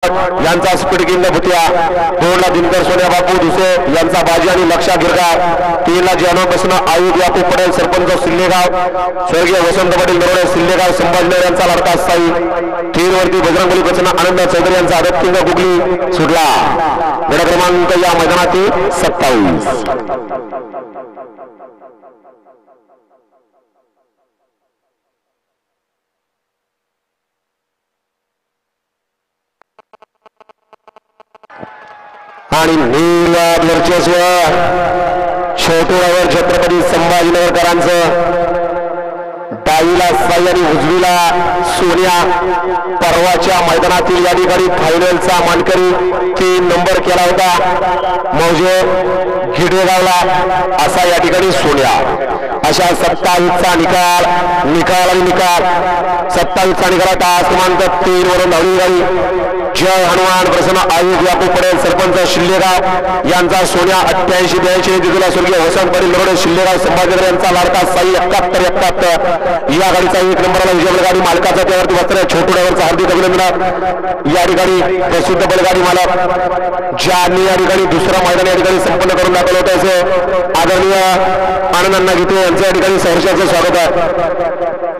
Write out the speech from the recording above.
यांचा speed king भुतिया, 2 ला दिनकर सोन्या बापू दुसे यांचा बाजी आणि लक्षा गिरगाव, 3 ला जानव बसना आयुध याकूब पटेल सरपंच सिल्लेगाव, स्वर्गीय वसंत पाटील नरोडे सिल्लेगाव संभाजीनगर यांचा लाडका साई, 3 वरती बजरंगबली बचना आनंद चौधरी यांचा आदत किंग गुगली सुटला। गड क्रमांक या मैदानातील 27। आणि नीला वर्चस्व छोटूरावर छत्रपती संभाजीनगरकरांचं, डावीला साई आणि उजवीला सोन्या। परवाच्या मैदानातील या ठिकाणी फायनलचा मानकरी 3 नंबर केला होता मौजे गिडेगावला, असा या ठिकाणी सोन्या। अशा 27चा निकाल आणि निकाल 27चा निकाल तास क्रमांक 3 वरून धावली गाडी जय हनुमान प्रसन्न आयुध याकूब पटेल सरपंच शिल्लेगाव यांचा सोन्या 88-82 दिला। स्वर्गीय वसंत पाटील नरोडे शिल्लेगाव संभाजीनगर यांचा लाडका साई 71-71 या गाडीचा 1 नंबरला विजय गाडी मालकाचा त्यावरती वस्त्र छोटू ड्रायव्हरचा हार्दिक अभिनंदन। या ठिकाणी प्रसिद्ध बैलगाडी मालक ज्यांनी या ठिकाणी दुसरा मैदान या ठिकाणी संपन्न करून दाखवलं होतं असे आदरणीय आनंदांना गीते यांच्या या ठिकाणी सहर्षाचं स्वागत आहे।